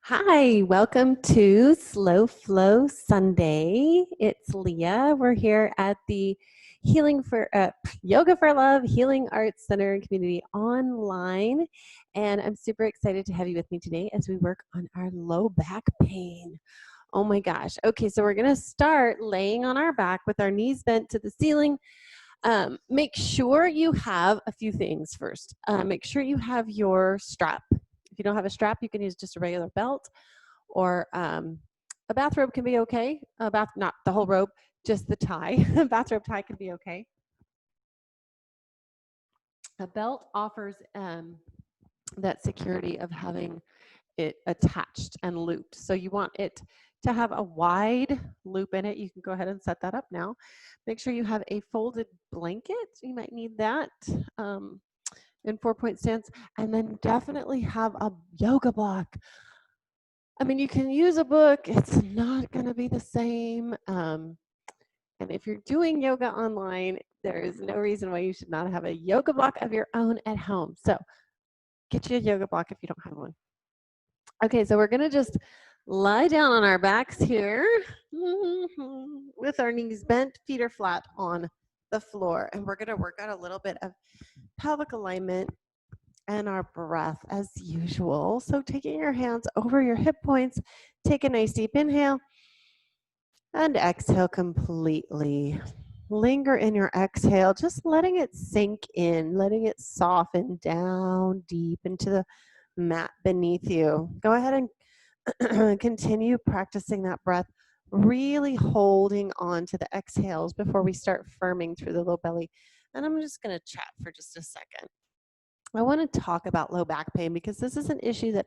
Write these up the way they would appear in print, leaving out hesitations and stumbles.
Hi, welcome to Slow Flow Sunday. It's Leah. We're here at the Yoga for Love Healing Arts Center and Community online, and I'm super excited to have you with me today as we work on our low back pain. Oh my gosh. Okay, so we're going to start laying on our back with our knees bent to the ceiling. Make sure you have a few things first. Make sure you have your strap. If you don't have a strap, you can use just a regular belt, or a bathrobe can be okay. Not the whole robe, just the tie. A bathrobe tie can be okay. A belt offers that security of having it attached and looped. So you want it to have a wide loop in it. You can go ahead and set that up now. Make sure you have a folded blanket. You might need that in 4-point stance. And then definitely have a yoga block. I mean, you can use a book. It's not going to be the same. And if you're doing yoga online, there is no reason why you should not have a yoga block of your own at home. So get you a yoga block if you don't have one. Okay, so we're going to just lie down on our backs here with our knees bent, feet are flat on the floor. And we're going to work out a little bit of pelvic alignment and our breath as usual. So taking your hands over your hip points, take a nice deep inhale and exhale completely. Linger in your exhale, just letting it sink in, letting it soften down deep into the mat beneath you. Go ahead and continue practicing that breath, really holding on to the exhales before we start firming through the low belly. And I'm just going to chat for just a second. I want to talk about low back pain because this is an issue that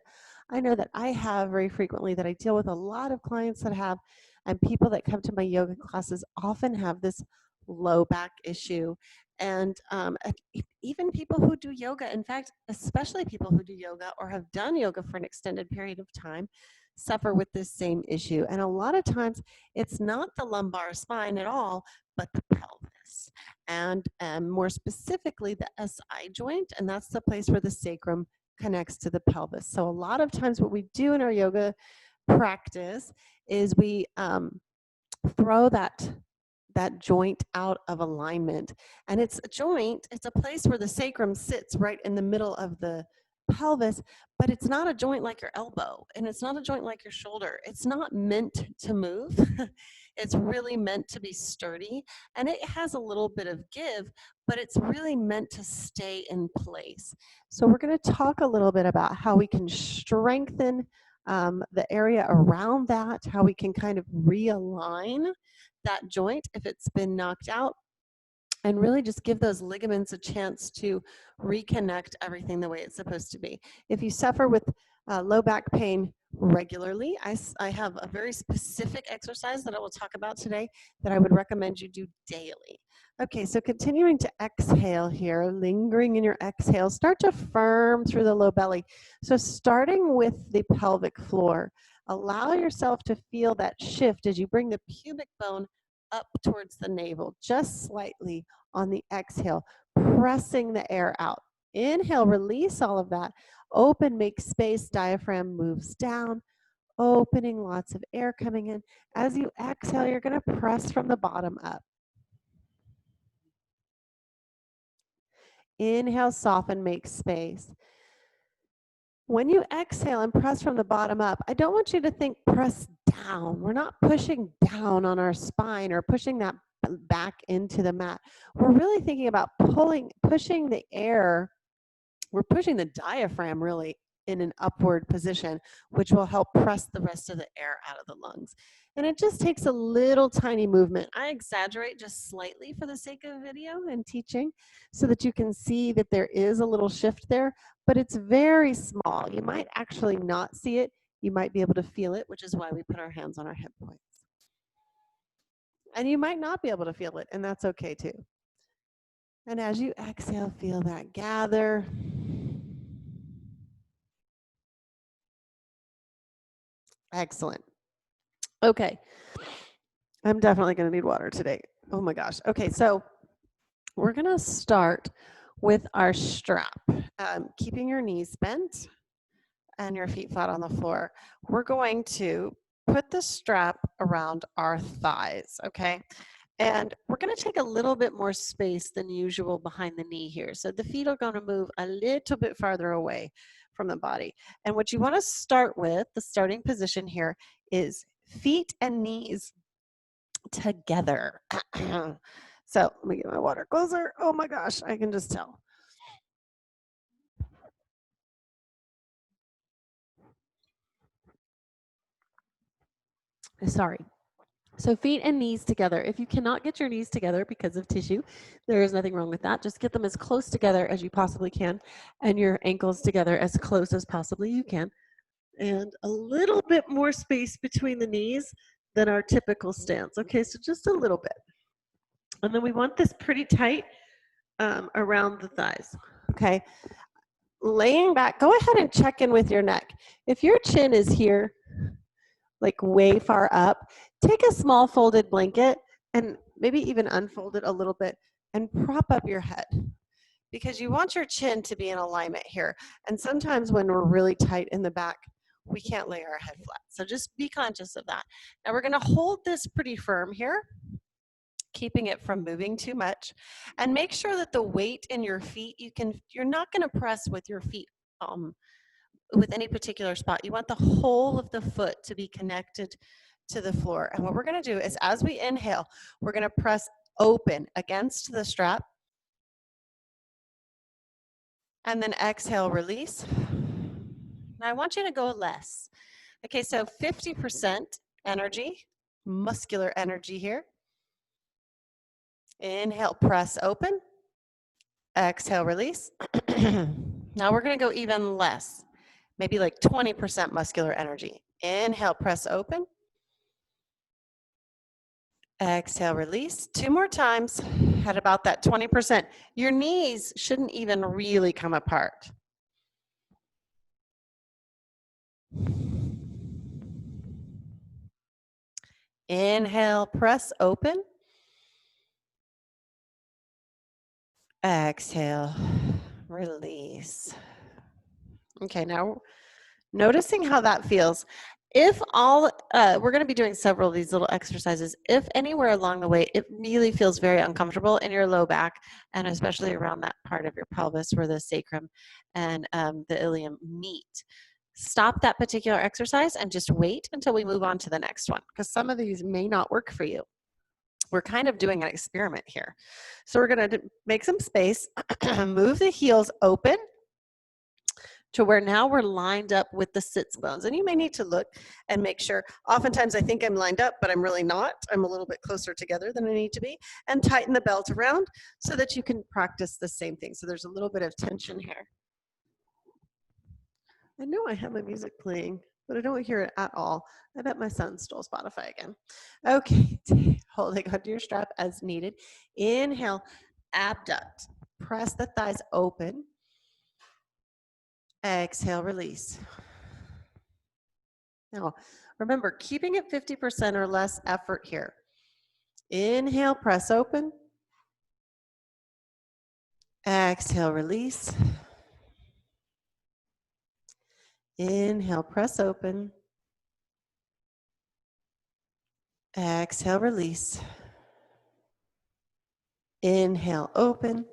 I know that I have very frequently, that I deal with a lot of clients that have, and people that come to my yoga classes often have this low back issue. And even people who do yoga, in fact, especially people who do yoga or have done yoga for an extended period of time, suffer with this same issue. And a lot of times it's not the lumbar spine at all, but the pelvis. And more specifically, the SI joint, and that's the place where the sacrum connects to the pelvis. So a lot of times what we do in our yoga practice is we throw that joint out of alignment. And it's a joint, it's a place where the sacrum sits right in the middle of the pelvis, but it's not a joint like your elbow, and it's not a joint like your shoulder. It's not meant to move. It's really meant to be sturdy, and it has a little bit of give, but it's really meant to stay in place. So we're going to talk a little bit about how we can strengthen the area around that, how we can kind of realign that joint if it's been knocked out, and really just give those ligaments a chance to reconnect everything the way it's supposed to be. If you suffer with low back pain regularly, I have a very specific exercise that I will talk about today that I would recommend you do daily. Okay, so continuing to exhale here, lingering in your exhale, start to firm through the low belly. So starting with the pelvic floor, allow yourself to feel that shift as you bring the pubic bone up towards the navel, just slightly on the exhale, pressing the air out. Inhale, release all of that. Open, make space, diaphragm moves down, opening, lots of air coming in. As you exhale, you're going to press from the bottom up. Inhale, soften, make space. When you exhale and press from the bottom up, I don't want you to think press down. We're not pushing down on our spine or pushing that back into the mat. We're really thinking about pushing the air. We're pushing the diaphragm really in an upward position, which will help press the rest of the air out of the lungs. And it just takes a little tiny movement. I exaggerate just slightly for the sake of video and teaching so that you can see that there is a little shift there, but it's very small. You might actually not see it. You might be able to feel it, which is why we put our hands on our hip points. And you might not be able to feel it, and that's okay too. And as you exhale, feel that gather. Excellent. Okay. I'm definitely going to need water today. Oh my gosh. Okay, so we're going to start with our strap. Keeping your knees bent. and your feet flat on the floor, we're going to put the strap around our thighs, okay? And we're going to take a little bit more space than usual behind the knee here. So the feet are going to move a little bit farther away from the body. And what you want to start with, the starting position here, is feet and knees together. So let me get my water closer. Oh my gosh, I can just tell. Sorry. So feet and knees together. If you cannot get your knees together because of tissue, there is nothing wrong with that. Just get them as close together as you possibly can and your ankles together as close as possibly you can. And a little bit more space between the knees than our typical stance. Okay, so just a little bit. And then we want this pretty tight around the thighs. Okay. Laying back, go ahead and check in with your neck. If your chin is here, like way far up, take a small folded blanket and maybe even unfold it a little bit and prop up your head, because you want your chin to be in alignment here. And sometimes when we're really tight in the back, we can't lay our head flat. So just be conscious of that. Now we're going to hold this pretty firm here, keeping it from moving too much, and make sure that the weight in your feet, you're not going to press with your feet with any particular spot. You want the whole of the foot to be connected to the floor. And what we're going to do is, as we inhale, we're going to press open against the strap, and then exhale, release. Now I want you to go less. Okay, so 50% energy, muscular energy here. Inhale, press open. Exhale, release. Now we're going to go even less, maybe like 20% muscular energy. Inhale, press open. Exhale, release. 2 more times at about that 20%. Your knees shouldn't even really come apart. Inhale, press open. Exhale, release. Okay, now noticing how that feels. If we're going to be doing several of these little exercises. If anywhere along the way it really feels very uncomfortable in your low back, and especially around that part of your pelvis where the sacrum and the ilium meet, stop that particular exercise and just wait until we move on to the next one, because some of these may not work for you. We're kind of doing an experiment here. So we're going to make some space, move the heels open to where now we're lined up with the sits bones. And you may need to look and make sure. Oftentimes I think I'm lined up, but I'm really not. I'm a little bit closer together than I need to be. And tighten the belt around so that you can practice the same thing. So there's a little bit of tension here. I know I have my music playing, but I don't hear it at all. I bet my son stole Spotify again. Okay, holding onto your strap as needed. Inhale, abduct. Press the thighs open. Exhale, release. Now, remember, keeping it 50% or less effort here. Inhale, press open. Exhale, release. Inhale, press open. Exhale, release. Inhale, open.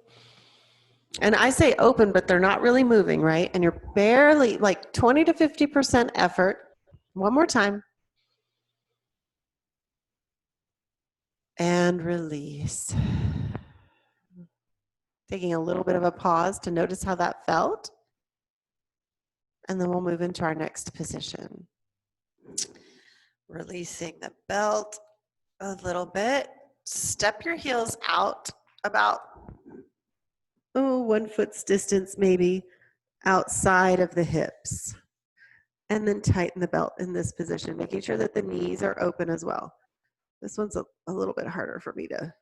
And I say open, but they're not really moving, right? And you're barely, like 20 to 50% effort. One more time. And release. Taking a little bit of a pause to notice how that felt. And then we'll move into our next position. Releasing the belt a little bit. Step your heels out about 1 foot's distance maybe outside of the hips. And then tighten the belt in this position, making sure that the knees are open as well. This one's a little bit harder for me to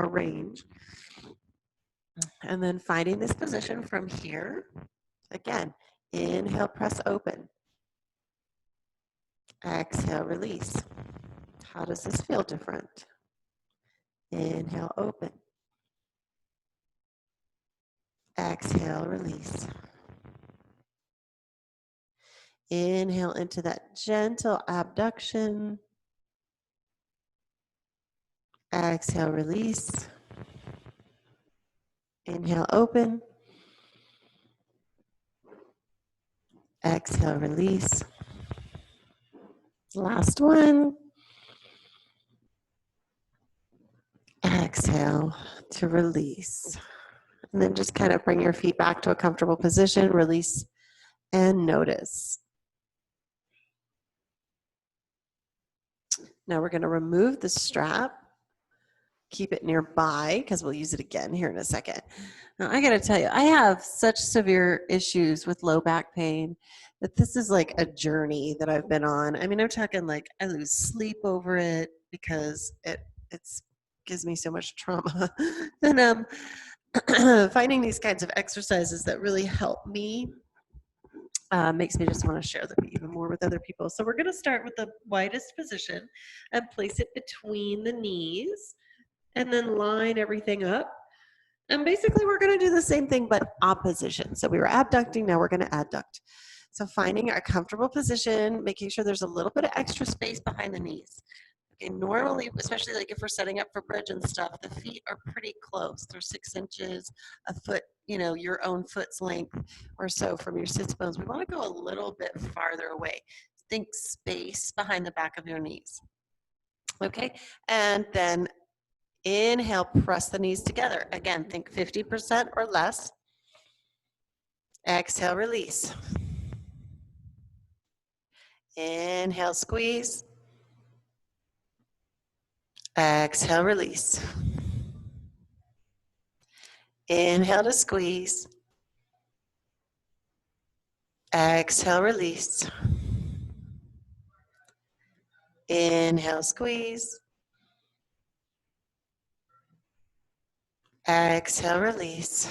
arrange. And then finding this position from here. Again, inhale, press open. Exhale, release. How does this feel different? Inhale, open. Exhale, release. Inhale into that gentle abduction. Exhale, release. Inhale, open. Exhale, release. Last one. Exhale to release. And then just kind of bring your feet back to a comfortable position, release, and notice. Now we're going to remove the strap. Keep it nearby because we'll use it again here in a second. Now, I got to tell you, I have such severe issues with low back pain that this is like a journey that I've been on. I mean, I'm talking like I lose sleep over it because it's gives me so much trauma. And finding these kinds of exercises that really help me makes me just want to share them even more with other people. So we're going to start with the widest position and place it between the knees and then line everything up. And basically we're going to do the same thing but opposition. So we were abducting, now we're going to adduct. So finding a comfortable position, making sure there's a little bit of extra space behind the knees. Okay, normally, especially like if we're setting up for bridge and stuff, the feet are pretty close. They're 6 inches, a foot, your own foot's length or so from your sits bones. We want to go a little bit farther away. Think space behind the back of your knees. Okay, and then inhale, press the knees together. Again, think 50% or less. Exhale, release. Inhale, squeeze. Exhale, release. Inhale to squeeze. Exhale, release. Inhale, squeeze. Exhale, release.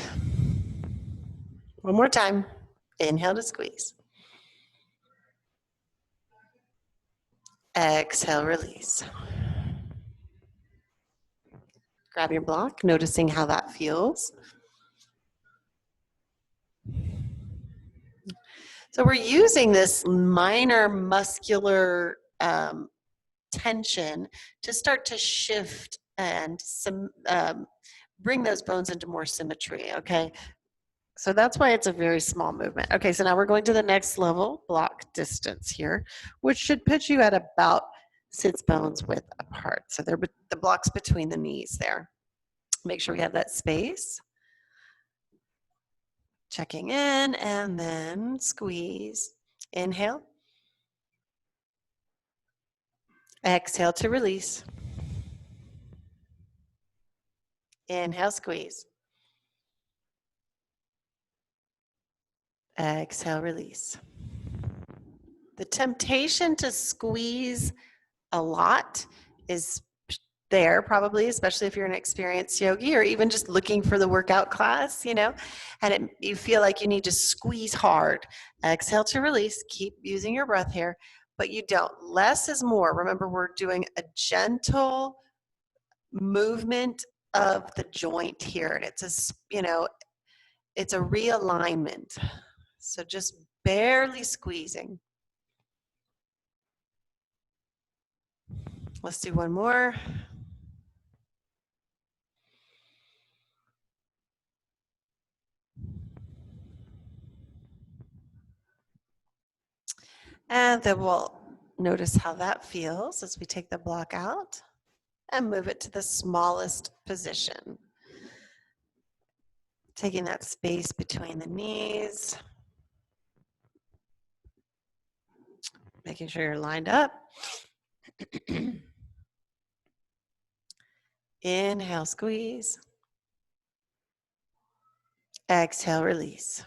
One more time. Inhale to squeeze. Exhale, release. Grab your block, noticing how that feels. So we're using this minor muscular tension to start to shift and bring those bones into more symmetry, okay? So that's why it's a very small movement. Okay, so now we're going to the next level, block distance here, which should put you at about sits bones width apart. So they're the blocks between the knees there. Make sure we have that space. Checking in and then squeeze. Inhale. Exhale to release. Inhale, squeeze. Exhale, release. The temptation to squeeze a lot is there probably, especially if you're an experienced yogi or even just looking for the workout class, and you feel like you need to squeeze hard. Exhale to release. Keep using your breath here, but you don't. Less is more. Remember, we're doing a gentle movement of the joint here, and it's a realignment. So just barely squeezing. Let's do one more. And then we'll notice how that feels as we take the block out and move it to the smallest position. Taking that space between the knees. Making sure you're lined up. Inhale, squeeze. Exhale, release.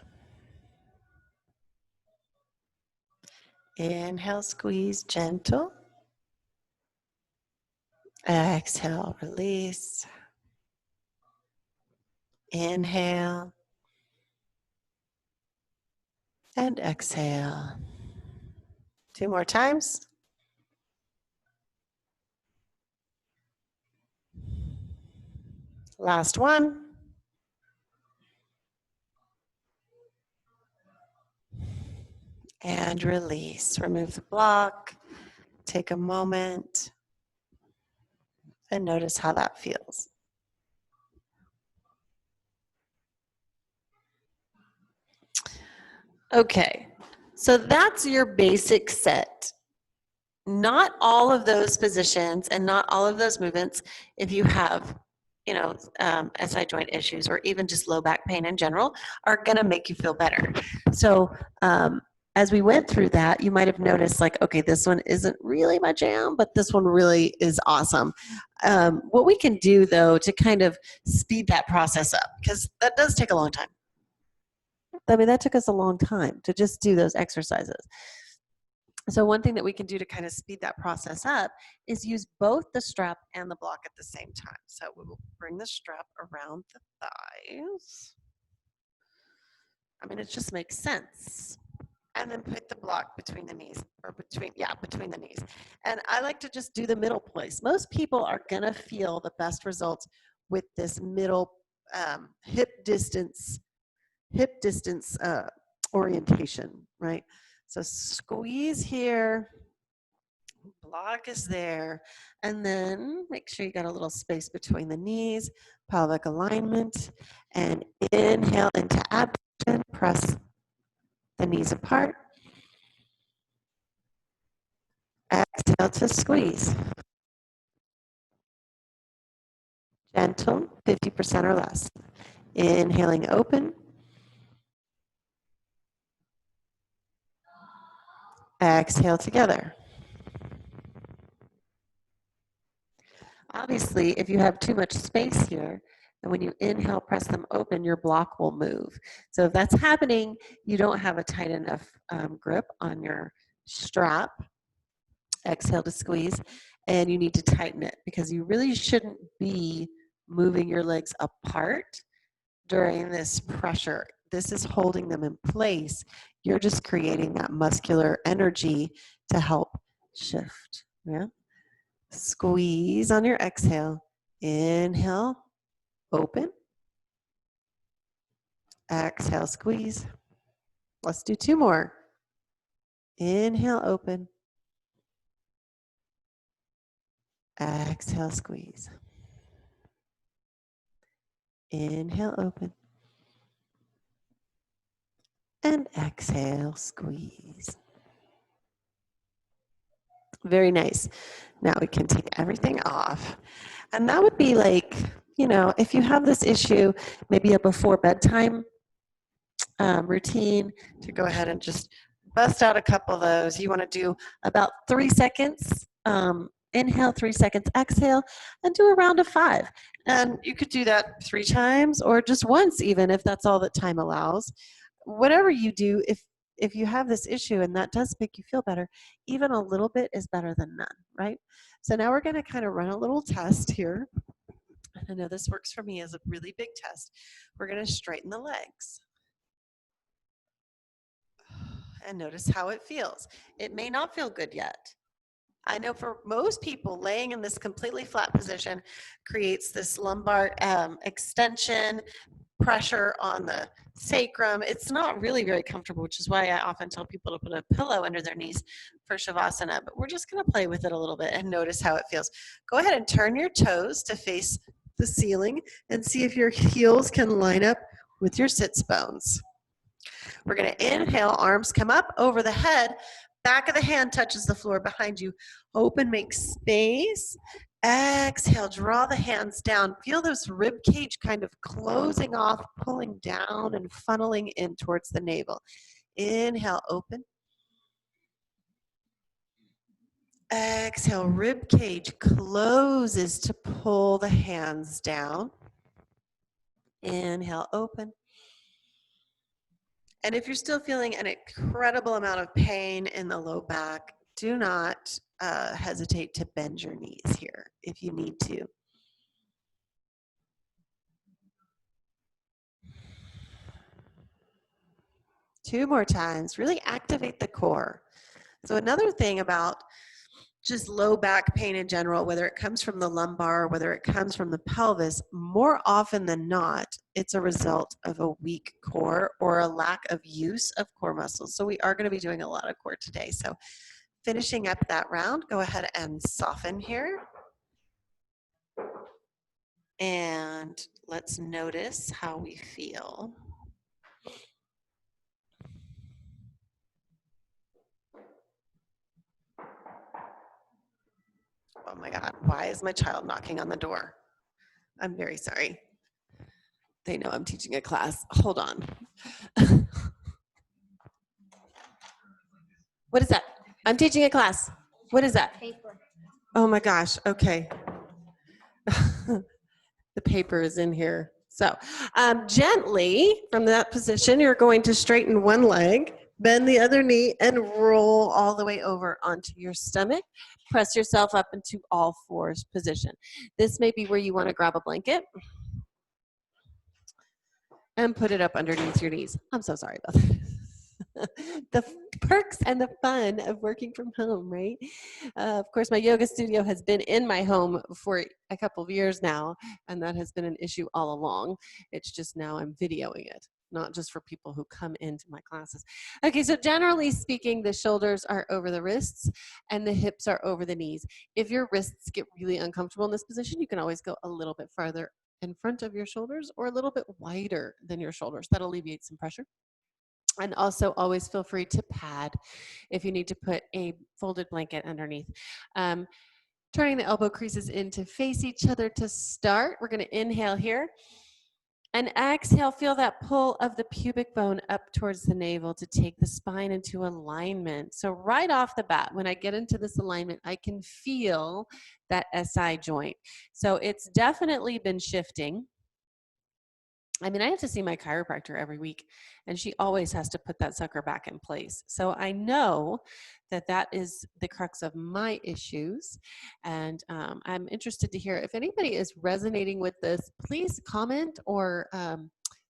Inhale, squeeze, gentle. Exhale, release. Inhale. And exhale. 2 more times. Last one. And release. Remove the block. Take a moment and notice how that feels. Okay, so that's your basic set. Not all of those positions and not all of those movements, if you have, SI joint issues or even just low back pain in general, are going to make you feel better. So, as we went through that, you might have noticed, like, okay, this one isn't really my jam, but this one really is awesome. What we can do, though, to kind of speed that process up, because that does take a long time. I mean, that took us a long time to just do those exercises. So one thing that we can do to kind of speed that process up is use both the strap and the block at the same time. So we will bring the strap around the thighs. I mean, it just makes sense. And then put the block between the knees, or between the knees. And I like to just do the middle place. Most people are gonna feel the best results with this middle hip distance orientation, right? So squeeze here, block is there, and then make sure you got a little space between the knees, pelvic alignment, and inhale into abduction, press the knees apart. Exhale to squeeze. Gentle, 50% or less. Inhaling open. Exhale together. Obviously, if you have too much space here, and when you inhale, press them open, your block will move. So if that's happening, you don't have a tight enough grip on your strap. Exhale to squeeze, and you need to tighten it because you really shouldn't be moving your legs apart during this pressure. This is holding them in place. You're just creating that muscular energy to help shift. Yeah. Squeeze on your exhale. Inhale, open. Exhale, squeeze. Let's do two more. Inhale, open. Exhale, squeeze. Inhale, open. And exhale, squeeze. Very nice. Now we can take everything off. And that would be like, if you have this issue, maybe a before bedtime routine, to go ahead and just bust out a couple of those. You want to do about 3 seconds. Inhale, 3 seconds, exhale, and do a round of 5. And you could do that 3 times or just once, even if that's all that time allows. Whatever you do, if you have this issue and that does make you feel better, even a little bit is better than none, right? So now we're going to kind of run a little test here. And I know this works for me as a really big test. We're going to straighten the legs. And notice how it feels. It may not feel good yet. I know for most people, laying in this completely flat position creates this lumbar extension, pressure on the sacrum. It's not really very comfortable, which is why I often tell people to put a pillow under their knees for Shavasana. But we're just going to play with it a little bit and notice how it feels. Go ahead and turn your toes to face the ceiling and see if your heels can line up with your sits bones. We're going to inhale, arms come up over the head, back of the hand touches the floor behind you. Open, make space. Exhale, draw the hands down. Feel this rib cage kind of closing off, pulling down and funneling in towards the navel. Inhale, open. Exhale, rib cage closes to pull the hands down. Inhale, open. And if you're still feeling an incredible amount of pain in the low back, do not hesitate to bend your knees here if you need to. Two more times. Really activate the core. So another thing about just low back pain in general, whether it comes from the lumbar, whether it comes from the pelvis, more often than not, it's a result of a weak core or a lack of use of core muscles. So we are going to be doing a lot of core today. So finishing up that round, go ahead and soften here. And let's notice how we feel. Oh my God, why is my child knocking on the door? I'm very sorry. They know I'm teaching a class. Hold on. What is that? I'm teaching a class. What is that? Paper. Oh my gosh, okay. The paper is in here. So gently from that position, you're going to straighten one leg, bend the other knee, and roll all the way over onto your stomach. Press yourself up into all fours position. This may be where you want to grab a blanket and put it up underneath your knees. I'm so sorry about that. The perks and the fun of working from home, right? Of course, my yoga studio has been in my home for a couple of years now, and that has been an issue all along. It's just now I'm videoing it, not just for people who come into my classes. Okay, so generally speaking, the shoulders are over the wrists and the hips are over the knees. If your wrists get really uncomfortable in this position, you can always go a little bit farther in front of your shoulders or a little bit wider than your shoulders. That alleviates some pressure. And also always feel free to pad if you need to put a folded blanket underneath. Turning the elbow creases in to face each other to start. We're going to inhale here. And exhale, feel that pull of the pubic bone up towards the navel to take the spine into alignment. So right off the bat, when I get into this alignment, I can feel that SI joint. So it's definitely been shifting. I mean, I have to see my chiropractor every week, and she always has to put that sucker back in place. So I know that that is the crux of my issues, and I'm interested to hear if anybody is resonating with this. Please comment or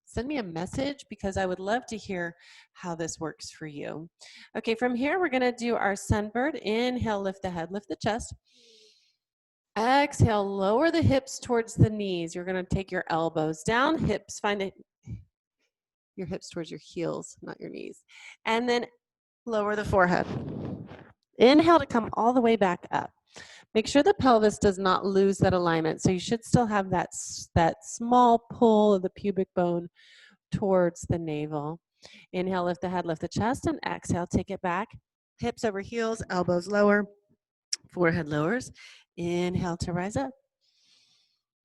send me a message because I would love to hear how this works for you. Okay, from here we're going to do our sunbird. Inhale, lift the head, lift the chest. Exhale, lower the hips towards the knees. You're going to take your elbows down, hips, find it, your hips towards your heels, not your knees. And then lower the forehead. Inhale to come all the way back up. Make sure the pelvis does not lose that alignment. So you should still have that small pull of the pubic bone towards the navel. Inhale, lift the head, lift the chest, and exhale, take it back. Hips over heels, elbows lower, forehead lowers. Inhale to rise up.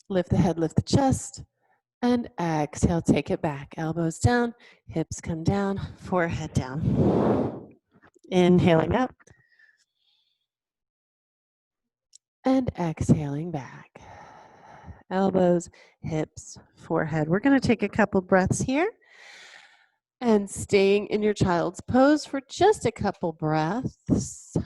Lift the head, lift the chest, and exhale, take it back. Elbows down, hips come down, forehead down. Inhaling up. And exhaling back. Elbows, hips, forehead. We're going to take a couple breaths here. And staying in your child's pose for just a couple breaths.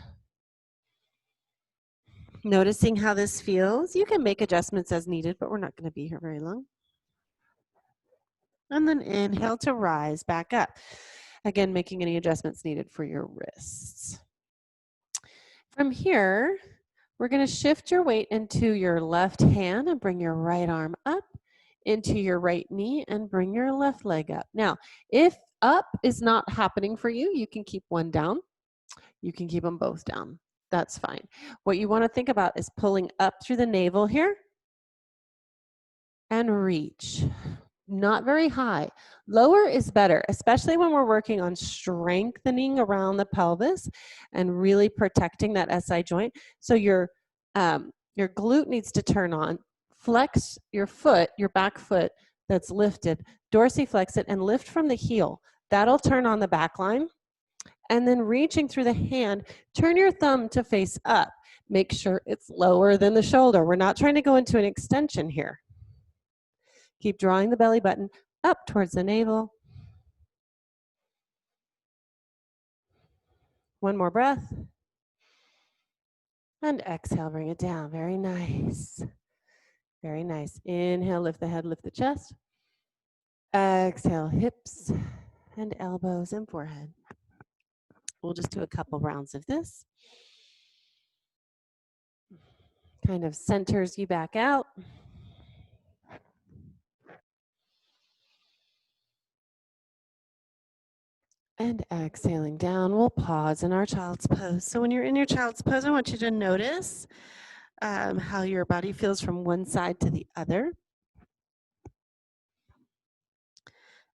Noticing how this feels. You can make adjustments as needed, but we're not going to be here very long. And then inhale to rise back up. Again, making any adjustments needed for your wrists. From here, we're going to shift your weight into your left hand and bring your right arm up into your right knee and bring your left leg up. Now, if up is not happening for you, you can keep one down. You can keep them both down. That's fine. What you want to think about is pulling up through the navel here and reach. Not very high. Lower is better, especially when we're working on strengthening around the pelvis and really protecting that SI joint. So your glute needs to turn on. Flex your foot, your back foot that's lifted, dorsiflex it and lift from the heel. That'll turn on the back line. And then reaching through the hand, turn your thumb to face up. Make sure it's lower than the shoulder. We're not trying to go into an extension here. Keep drawing the belly button up towards the navel. One more breath. And exhale, bring it down. Very nice. Very nice. Inhale, lift the head, lift the chest. Exhale, hips and elbows and forehead. We'll just do a couple rounds of this. kind of centers you back out. And exhaling down, we'll pause in our child's pose. So when you're in your child's pose, I want you to notice how your body feels from one side to the other.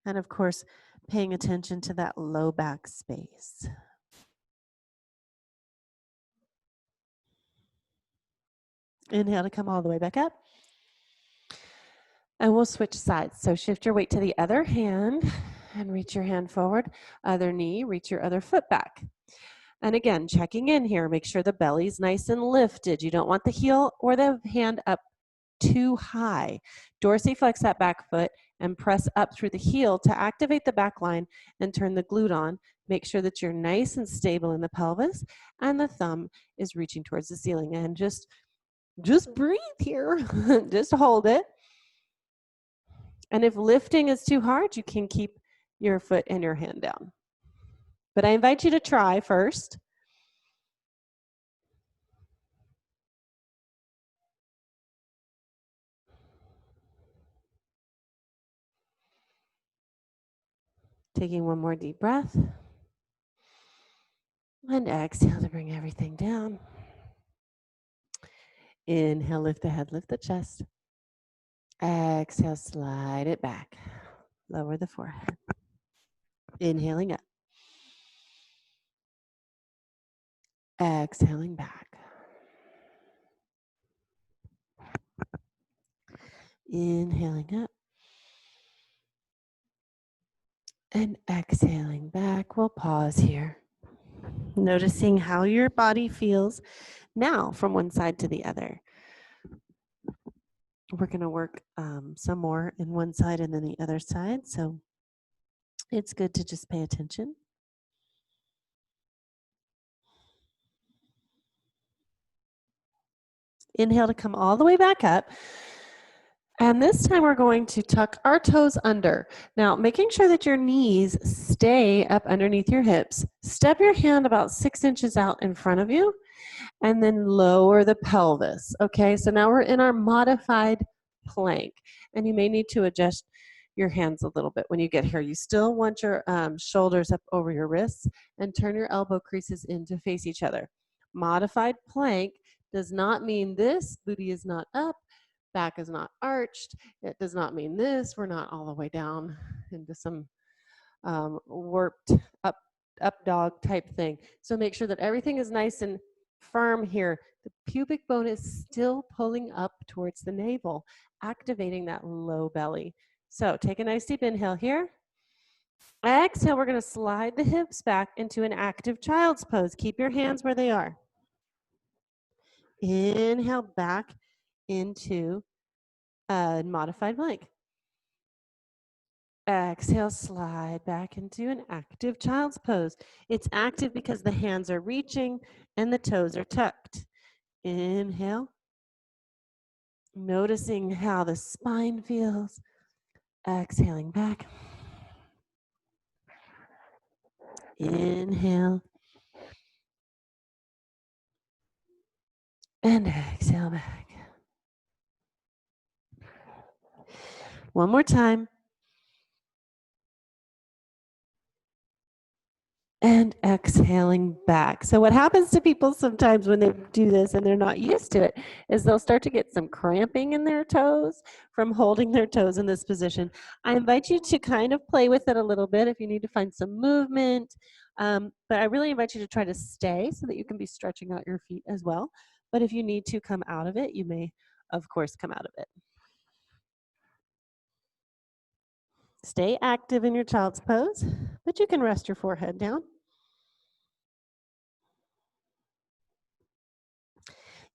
And of course, paying attention to that low back space. Inhale to come all the way back up. And we'll switch sides. So shift your weight to the other hand and reach your hand forward. Other knee, reach your other foot back. And again, checking in here, make sure the belly's nice and lifted. You don't want the heel or the hand up too high. Dorsiflex that back foot and press up through the heel to activate the back line and turn the glute on. Make sure that you're nice and stable in the pelvis and the thumb is reaching towards the ceiling. And just breathe here. Just hold it. And if lifting is too hard, you can keep your foot and your hand down. But I invite you to try first. Taking one more deep breath. And exhale to bring everything down. Inhale, lift the head, lift the chest. Exhale, slide it back. Lower the forehead. Inhaling up. Exhaling back. Inhaling up. And exhaling back. We'll pause here. Noticing how your body feels now from one side to the other. We're going to work some more in one side and then the other side. So it's good to just pay attention. Inhale to come all the way back up. And this time we're going to tuck our toes under. Now, making sure that your knees stay up underneath your hips. Step your hand about 6 inches out in front of you and then lower the pelvis. Okay, so now we're in our modified plank. And you may need to adjust your hands a little bit when you get here. You still want your shoulders up over your wrists and turn your elbow creases in to face each other. Modified plank does not mean this, booty is not up, back is not arched. It does not mean this, we're not all the way down into some warped up dog type thing. So make sure that everything is nice and firm here. The pubic bone is still pulling up towards the navel, activating that low belly. So take a nice deep inhale here. Exhale, we're going to slide the hips back into an active child's pose. Keep your hands where they are. Inhale back into a modified plank. Exhale, slide back into an active child's pose. It's active because the hands are reaching and the toes are tucked. Inhale. Noticing how the spine feels. Exhaling back. Inhale. And exhale back. One more time. And exhaling back. So what happens to people sometimes when they do this and they're not used to it is they'll start to get some cramping in their toes from holding their toes in this position. I invite you to kind of play with it a little bit if you need to find some movement. But I really invite you to try to stay so that you can be stretching out your feet as well. But if you need to come out of it, you may, of course, come out of it. Stay active in your child's pose, but you can rest your forehead down.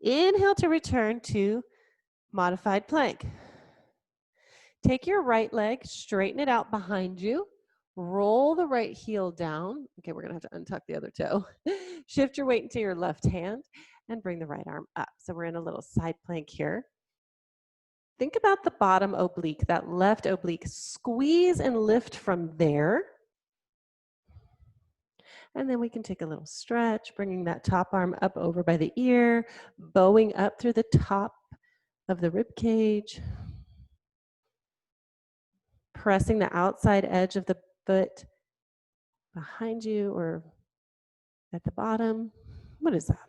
Inhale to return to modified plank. Take your right leg, straighten it out behind you. Roll the right heel down. Okay, we're going to have to untuck the other toe. Shift your weight into your left hand and bring the right arm up. So we're in a little side plank here. Think about the bottom oblique, that left oblique. Squeeze and lift from there. And then we can take a little stretch, bringing that top arm up over by the ear, bowing up through the top of the rib cage, pressing the outside edge of the foot behind you or at the bottom. What is that?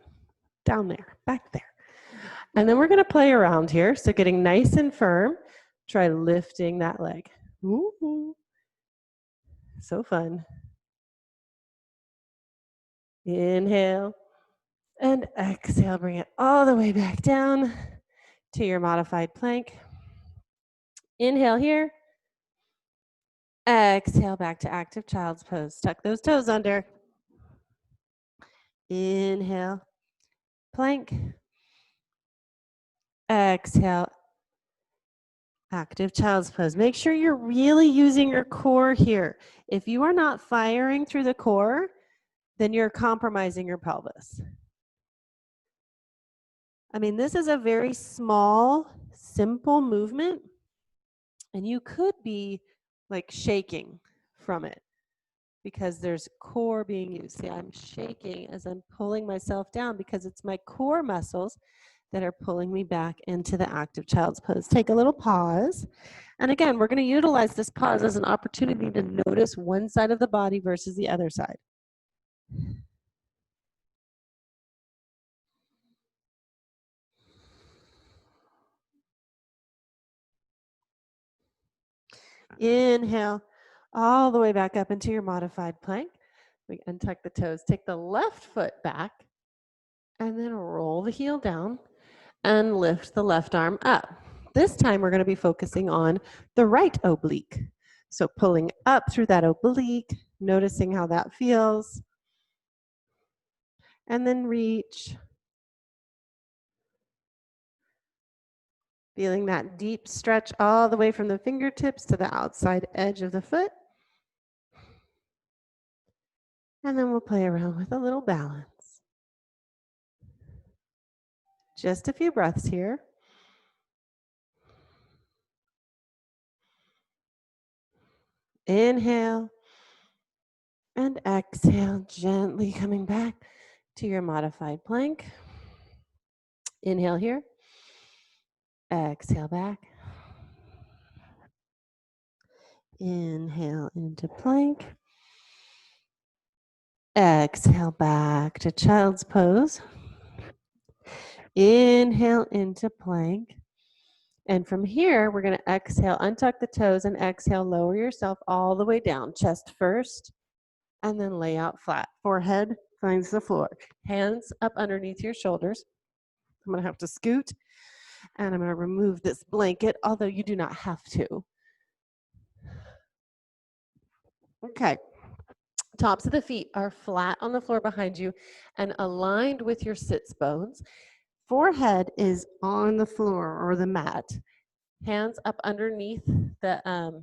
Down there, back there. And then we're going to play around here. So getting nice and firm, try lifting that leg. Ooh, so fun. Inhale and exhale. Bring it all the way back down to your modified plank. Inhale here. Exhale back to active child's pose. Tuck those toes under. Inhale, plank. Exhale, active child's pose. Make sure you're really using your core here. If you are not firing through the core, then you're compromising your pelvis. I mean, this is a very small, simple movement, and you could be like shaking from it because there's core being used. See, I'm shaking as I'm pulling myself down because it's my core muscles that are pulling me back into the active child's pose. Take a little pause. And again, we're going to utilize this pause as an opportunity to notice one side of the body versus the other side. Inhale all the way back up into your modified plank. We untuck the toes, take the left foot back, and then roll the heel down and lift the left arm up. This time we're going to be focusing on the right oblique. So pulling up through that oblique, noticing how that feels, and then reach. Feeling that deep stretch all the way from the fingertips to the outside edge of the foot. And then we'll play around with a little balance. Just a few breaths here. Inhale and exhale, gently coming back to your modified plank. Inhale here. Exhale back. Inhale into plank. Exhale back to child's pose. Inhale into plank. And from here, we're going to exhale, untuck the toes, and exhale, lower yourself all the way down. Chest first, and then lay out flat. Forehead finds the floor. Hands up underneath your shoulders. I'm going to have to scoot, and I'm going to remove this blanket, although you do not have to. Okay. Tops of the feet are flat on the floor behind you and aligned with your sits bones. Forehead is on the floor or the mat. Hands up underneath the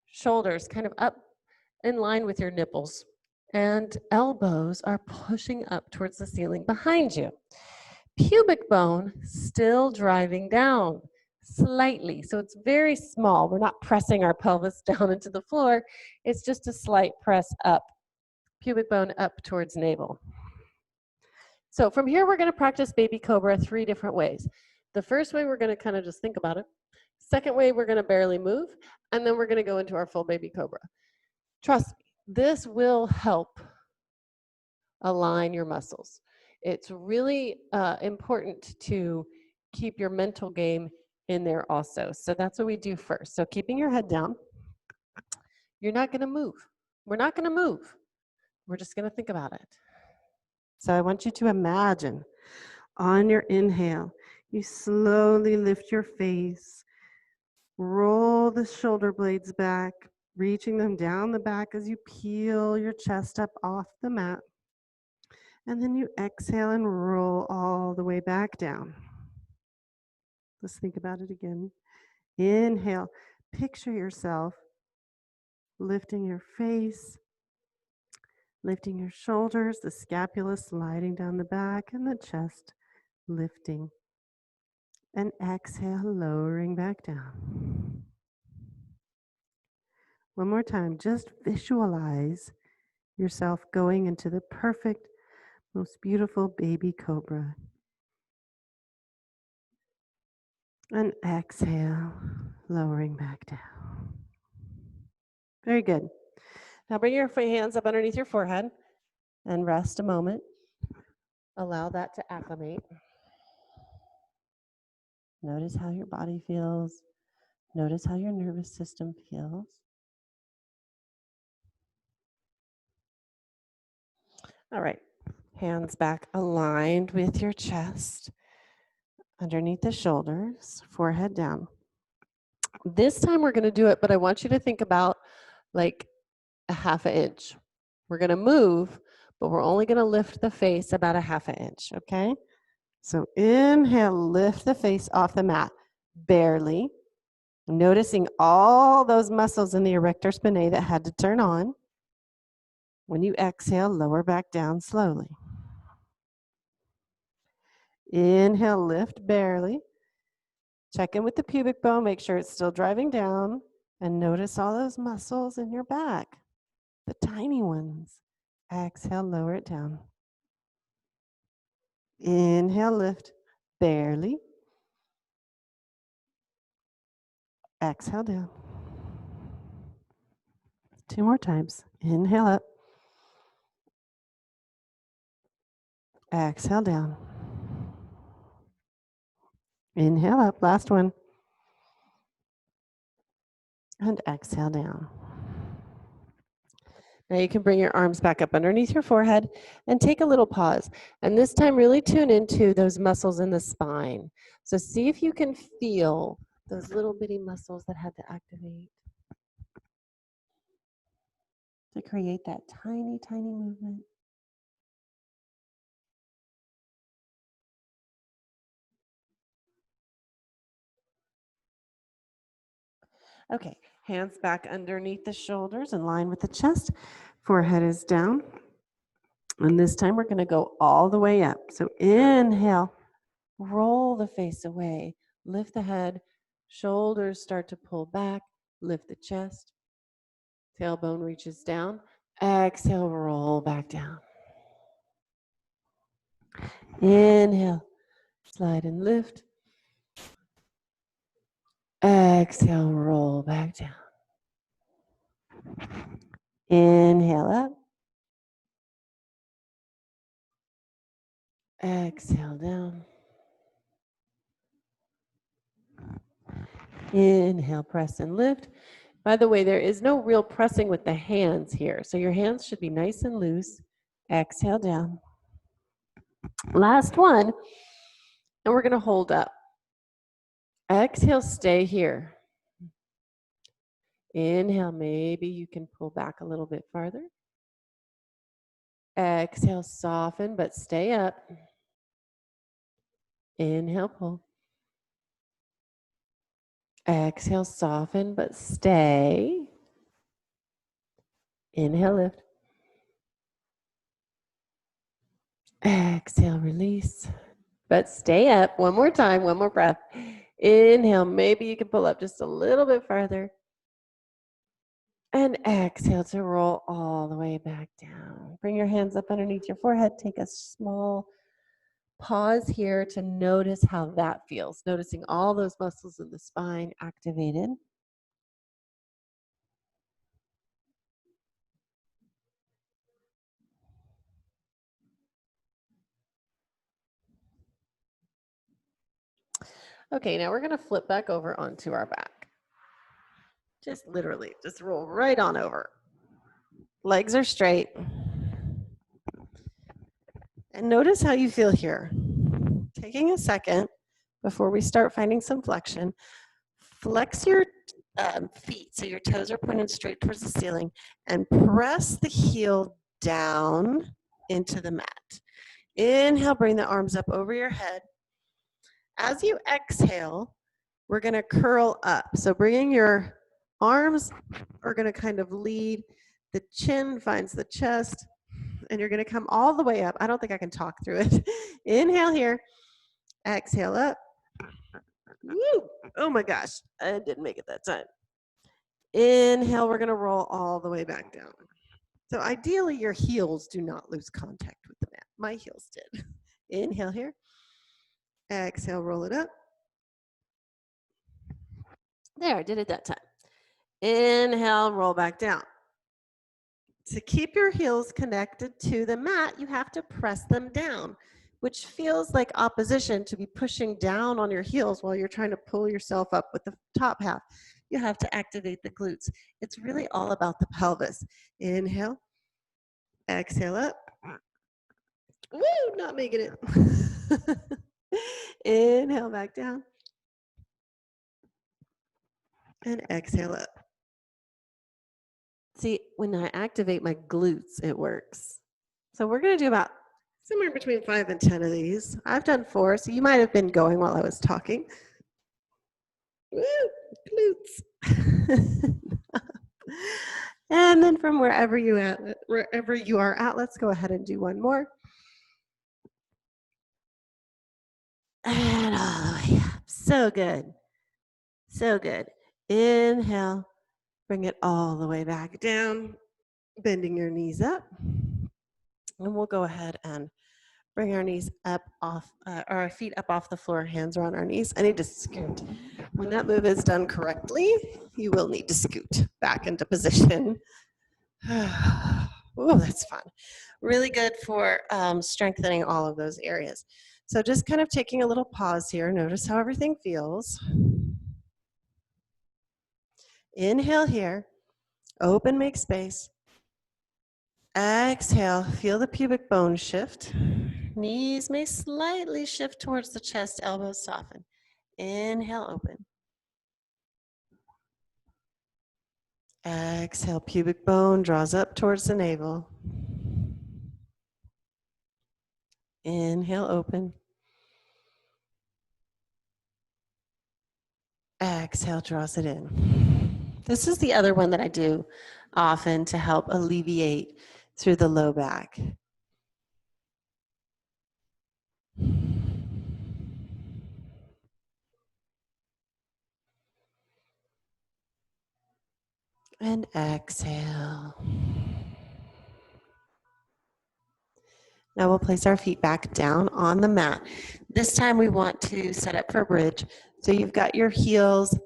shoulders, kind of up in line with your nipples. And elbows are pushing up towards the ceiling behind you. Pubic bone still driving down slightly. So it's very small. We're not pressing our pelvis down into the floor. It's just a slight press up. Pubic bone up towards navel. So from here, we're going to practice baby cobra 3 different ways. The first way, we're going to kind of just think about it. Second way, we're going to barely move. And then we're going to go into our full baby cobra. Trust me, this will help align your muscles. It's really important to keep your mental game in there also. So that's what we do first. So keeping your head down, you're not going to move. We're not going to move. We're just going to think about it. So I want you to imagine on your inhale, you slowly lift your face, roll the shoulder blades back, reaching them down the back as you peel your chest up off the mat. And then you exhale and roll all the way back down. Let's think about it again. Inhale, picture yourself lifting your face, lifting your shoulders, the scapula sliding down the back, and the chest lifting. And exhale, lowering back down. One more time, just visualize yourself going into the perfect, most beautiful baby cobra. And exhale, lowering back down. Very good. Now bring your hands up underneath your forehead and rest a moment. Allow that to acclimate. Notice how your body feels. Notice how your nervous system feels. All right. Hands back aligned with your chest, underneath the shoulders, forehead down. This time we're going to do it, but I want you to think about like a half an inch. We're going to move, but we're only going to lift the face about a half an inch, okay? So inhale, lift the face off the mat, barely. Noticing all those muscles in the erector spinae that had to turn on. When you exhale, lower back down slowly. Inhale, lift barely. Check in with the pubic bone, make sure it's still driving down, and notice all those muscles in your back, the tiny ones. Exhale, lower it down. Inhale, lift barely. Exhale down. 2 more times. Inhale up. Exhale down. Inhale up. Last one. And exhale down. Now you can bring your arms back up underneath your forehead and take a little pause. And this time really tune into those muscles in the spine. So see if you can feel those little bitty muscles that had to activate to create that tiny, tiny movement. Okay, hands back underneath the shoulders in line with the chest. Forehead is down. And this time we're going to go all the way up. So inhale, roll the face away, lift the head, shoulders start to pull back, lift the chest, tailbone reaches down. Exhale, roll back down. Inhale, slide and lift. Exhale, roll back down. Inhale up. Exhale down. Inhale, press and lift. By the way, there is no real pressing with the hands here. So your hands should be nice and loose. Exhale down. Last one. And we're going to hold up. Exhale, stay here. Inhale, maybe you can pull back a little bit farther. Exhale, soften, but stay up. Inhale, pull. Exhale, soften, but stay. Inhale, lift. Exhale, release, but stay up. One more time, one more breath. Inhale, maybe you can pull up just a little bit farther. And exhale to roll all the way back down. Bring your hands up underneath your forehead. Take a small pause here to notice how that feels. Noticing all those muscles in the spine activated. Okay, now we're going to flip back over onto our back. Just literally, just roll right on over. Legs are straight. And notice how you feel here. Taking a second before we start finding some flexion, flex your feet so your toes are pointed straight towards the ceiling and press the heel down into the mat. Inhale, bring the arms up over your head. As you exhale, we're going to curl up. So bringing your arms are going to kind of lead. The chin finds the chest. And you're going to come all the way up. I don't think I can talk through it. Inhale here. Exhale up. Woo! Oh my gosh. I didn't make it that time. Inhale. We're going to roll all the way back down. So ideally, your heels do not lose contact with the mat. My heels did. Inhale here. Exhale, roll it up. There, I did it that time. Inhale, roll back down. To keep your heels connected to the mat, you have to press them down, which feels like opposition to be pushing down on your heels while you're trying to pull yourself up with the top half. You have to activate the glutes. It's really all about the pelvis. Inhale, exhale up. Woo, not making it. Inhale back down. And exhale up. See, when I activate my glutes, it works. So we're going to do about somewhere between 5 and 10 of these. I've done 4, so you might have been going while I was talking. Woo, glutes. And then from wherever you are at, let's go ahead and do one more. And all the way up. So good. So good. Inhale. Bring it all the way back down. Bending your knees up. And we'll go ahead and bring our knees up off, or our feet up off the floor, hands are on our knees. I need to scoot. When that move is done correctly, you will need to scoot back into position. Oh, that's fun. Really good for strengthening all of those areas. So just kind of taking a little pause here. Notice how everything feels. Inhale here. Open, make space. Exhale, feel the pubic bone shift. Knees may slightly shift towards the chest, elbows soften. Inhale, open. Exhale, pubic bone draws up towards the navel. Inhale, open. Exhale, draws it in. This is the other one that I do often to help alleviate through the low back. And exhale. Now we'll place our feet back down on the mat. This time we want to set up for a bridge. So you've got your heels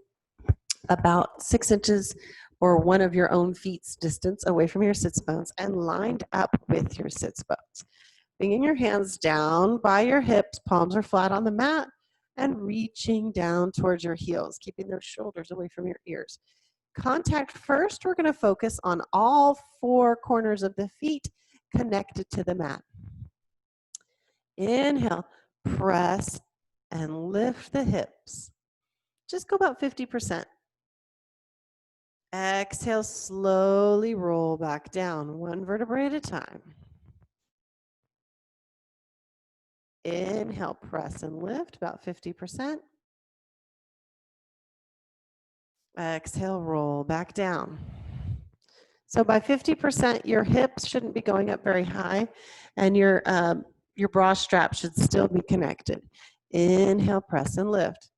about 6 inches or one of your own feet's distance away from your sits bones and lined up with your sits bones. Bringing your hands down by your hips, palms are flat on the mat, and reaching down towards your heels, keeping those shoulders away from your ears. Contact first, we're going to focus on all 4 corners of the feet connected to the mat. Inhale, press and lift the hips. Just go about 50%. Exhale, slowly roll back down, 1 vertebrae at a time. Inhale, press and lift, about 50%. Exhale, roll back down. So by 50%, your hips shouldn't be going up very high, and your bra strap should still be connected. Inhale, press and lift.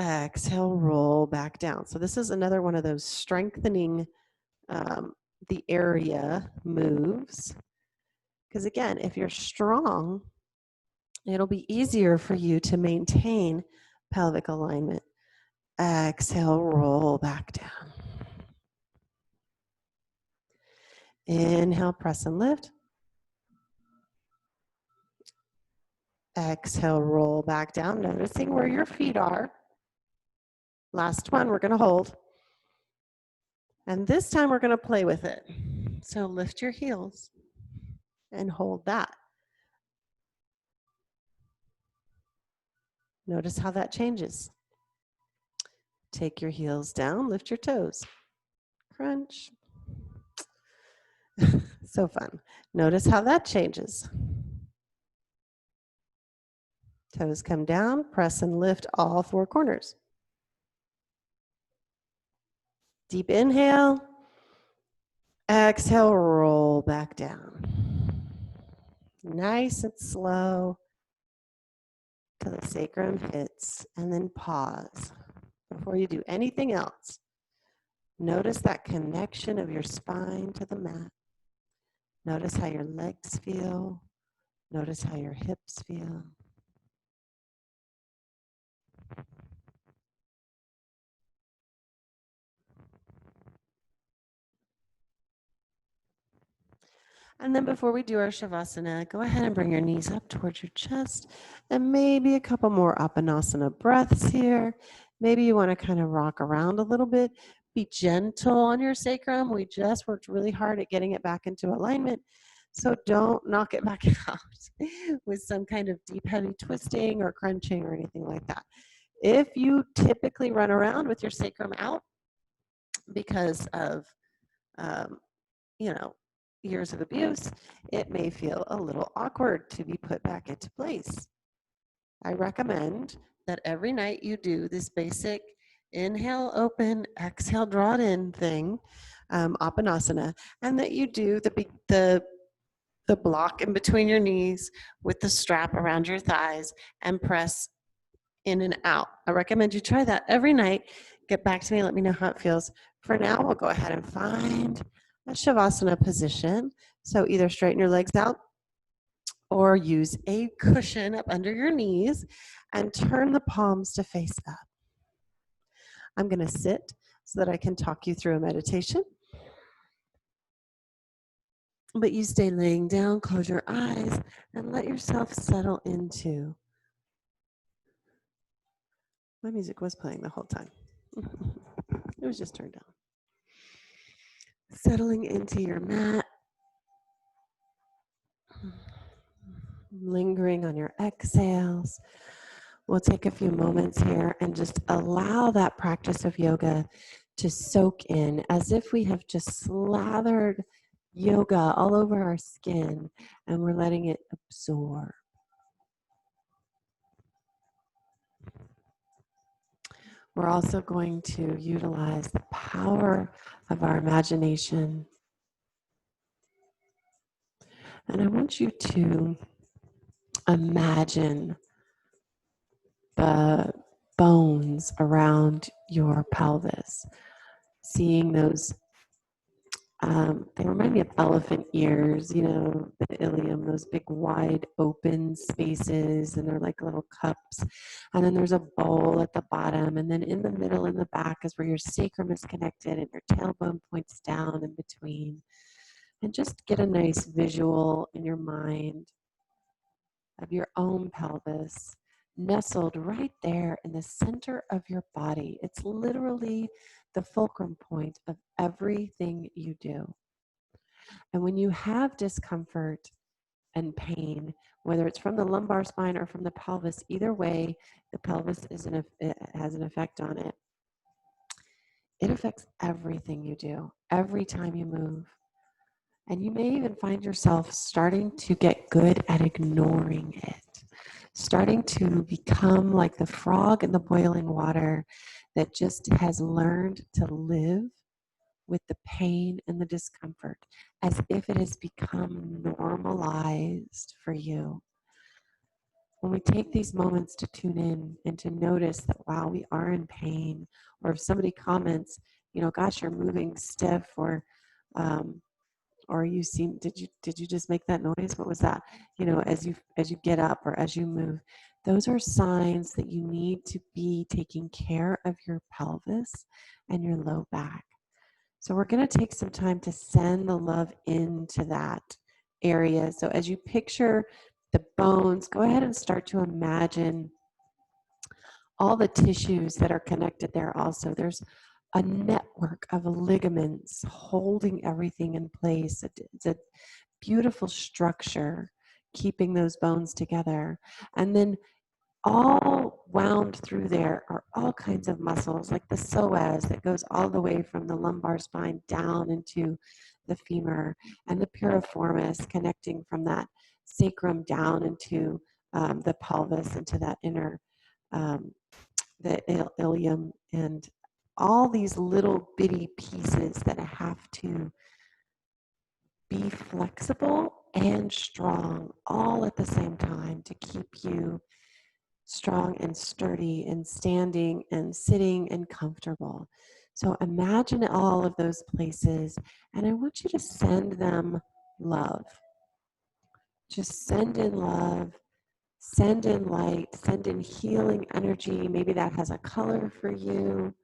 Exhale, roll back down. So this is another one of those strengthening the area moves. Because again, if you're strong, it'll be easier for you to maintain pelvic alignment. Exhale, roll back down. Inhale, press and lift. Exhale, roll back down, noticing where your feet are. Last one, we're going to hold. And this time we're going to play with it. So lift your heels and hold that. Notice how that changes. Take your heels down, lift your toes. Crunch. So fun. Notice how that changes. Toes come down, press and lift all 4 corners. Deep inhale. Exhale, roll back down. Nice and slow till the sacrum hits, and then pause before you do anything else. Notice that connection of your spine to the mat. Notice how your legs feel. Notice how your hips feel. And then before we do our Shavasana, go ahead and bring your knees up towards your chest and maybe a couple more Apanasana breaths here. Maybe you want to kind of rock around a little bit. Be gentle on your sacrum. We just worked really hard at getting it back into alignment. So don't knock it back out with some kind of deep, heavy twisting or crunching or anything like that. If you typically run around with your sacrum out because of, years of abuse, it may feel a little awkward to be put back into place. I recommend that every night you do this basic inhale, open, exhale, draw it in thing, Apanasana, and that you do the block in between your knees with the strap around your thighs and press in and out. I recommend you try that every night. Get back to me, let me know how it feels. For now, we'll go ahead and find a Shavasana position. So either straighten your legs out or use a cushion up under your knees and turn the palms to face up. I'm going to sit so that I can talk you through a meditation. But you stay laying down, close your eyes, and let yourself settle into. My music was playing the whole time. It was just turned down. Settling into your mat. Lingering on your exhales. We'll take a few moments here and just allow that practice of yoga to soak in as if we have just slathered yoga all over our skin and we're letting it absorb. We're also going to utilize the power of our imagination. And I want you to imagine the bones around your pelvis, seeing those, they remind me of elephant ears, the ilium, those big wide open spaces, and they're like little cups. And then there's a bowl at the bottom, and then in the middle in the back is where your sacrum is connected and your tailbone points down in between. And just get a nice visual in your mind of your own pelvis nestled right there in the center of your body. It's literally the fulcrum point of everything you do. And when you have discomfort and pain, whether it's from the lumbar spine or from the pelvis, either way, the pelvis it has an effect on it. It affects everything you do, every time you move. And you may even find yourself starting to get good at ignoring it, starting to become like the frog in the boiling water that just has learned to live with the pain and the discomfort as if it has become normalized for you. When we take these moments to tune in and to notice that, wow, we are in pain, or if somebody comments, gosh, you're moving stiff, or you seem, did you just make that noise? What was that? As you get up or as you move, those are signs that you need to be taking care of your pelvis and your low back. So we're going to take some time to send the love into that area. So as you picture the bones, go ahead and start to imagine all the tissues that are connected there also. There's a network of ligaments holding everything in place. It's a beautiful structure keeping those bones together. And then all wound through there are all kinds of muscles, like the psoas that goes all the way from the lumbar spine down into the femur, and the piriformis connecting from that sacrum down into the pelvis, into that inner, the ilium, and all these little bitty pieces that have to be flexible and strong all at the same time to keep you strong and sturdy and standing and sitting and comfortable. So imagine all of those places, and I want you to send them love. Just send in love, send in light, send in healing energy. Maybe that has a color for you.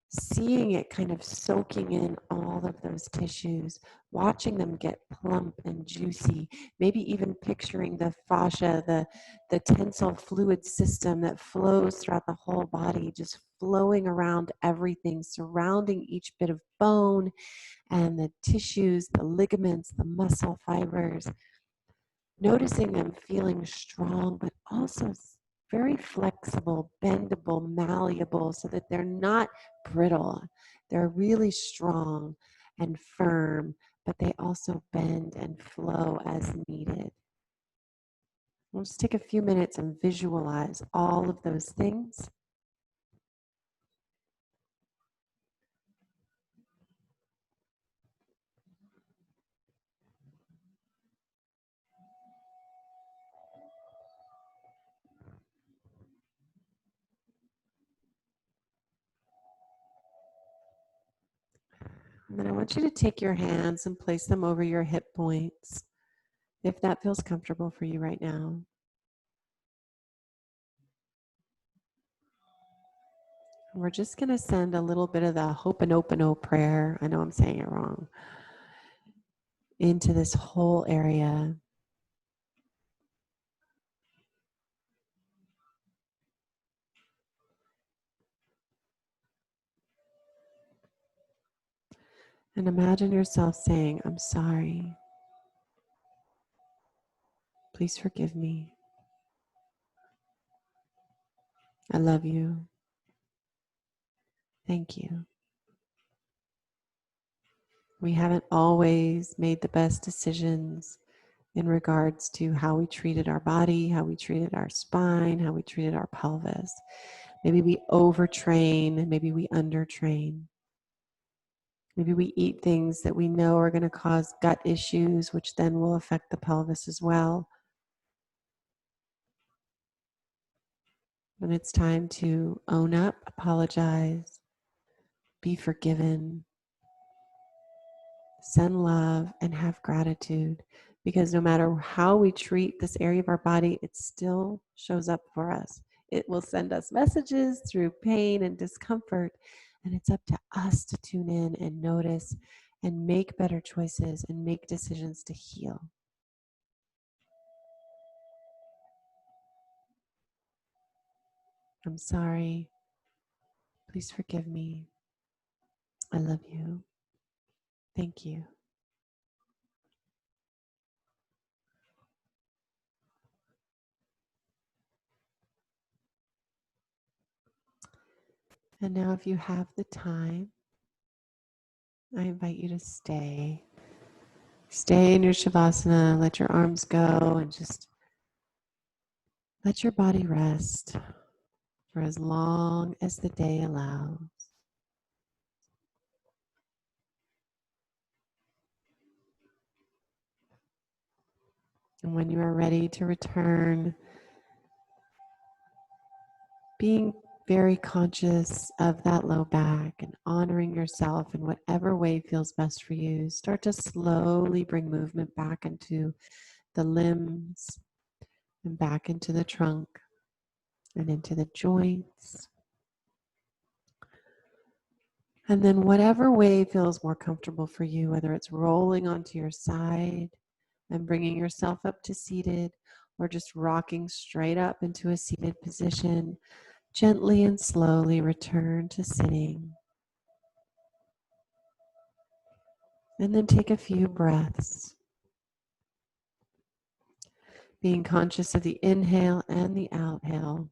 Seeing it kind of soaking in all of those tissues, watching them get plump and juicy, maybe even picturing the fascia, the tensile fluid system that flows throughout the whole body, just flowing around everything, surrounding each bit of bone and the tissues, the ligaments, the muscle fibers, noticing them feeling strong, but also very flexible, bendable, malleable, so that they're not brittle. They're really strong and firm, but they also bend and flow as needed. We'll just take a few minutes and visualize all of those things. And then I want you to take your hands and place them over your hip points, if that feels comfortable for you right now. We're just going to send a little bit of the Ho'oponopono prayer. I know I'm saying it wrong. Into this whole area. And imagine yourself saying, I'm sorry. Please forgive me. I love you. Thank you. We haven't always made the best decisions in regards to how we treated our body, how we treated our spine, how we treated our pelvis. Maybe we overtrain, maybe we undertrain. Maybe we eat things that we know are going to cause gut issues, which then will affect the pelvis as well. When it's time to own up, apologize, be forgiven, send love, and have gratitude. Because no matter how we treat this area of our body, it still shows up for us. It will send us messages through pain and discomfort. And it's up to us to tune in and notice and make better choices and make decisions to heal. I'm sorry. Please forgive me. I love you. Thank you. And now, if you have the time, I invite you to stay. Stay in your Shavasana, let your arms go, and just let your body rest for as long as the day allows. And when you are ready to return, being very conscious of that low back and honoring yourself in whatever way feels best for you, start to slowly bring movement back into the limbs and back into the trunk and into the joints. And then whatever way feels more comfortable for you, whether it's rolling onto your side and bringing yourself up to seated, or just rocking straight up into a seated position, gently and slowly return to sitting. And then take a few breaths, being conscious of the inhale and the outhale.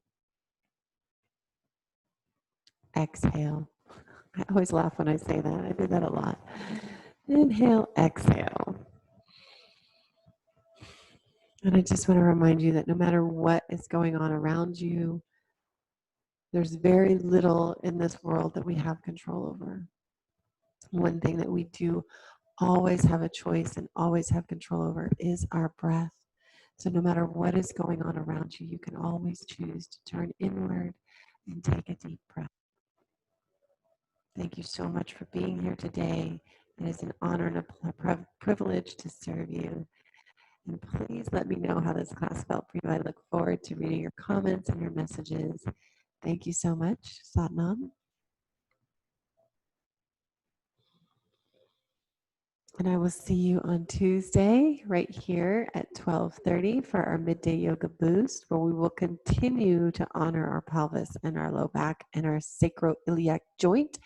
Exhale. I always laugh when I say that. I do that a lot. Inhale, exhale. And I just want to remind you that no matter what is going on around you, there's very little in this world that we have control over. One thing that we do always have a choice and always have control over is our breath. So no matter what is going on around you, you can always choose to turn inward and take a deep breath. Thank you so much for being here today. It is an honor and a privilege to serve you. And please let me know how this class felt for you. I look forward to reading your comments and your messages. Thank you so much. Satnam. And I will see you on Tuesday right here at 12:30 for our midday yoga boost, where we will continue to honor our pelvis and our low back and our sacroiliac joint.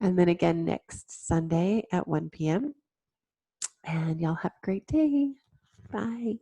And then again next Sunday at 1 p.m. And y'all have a great day. Bye.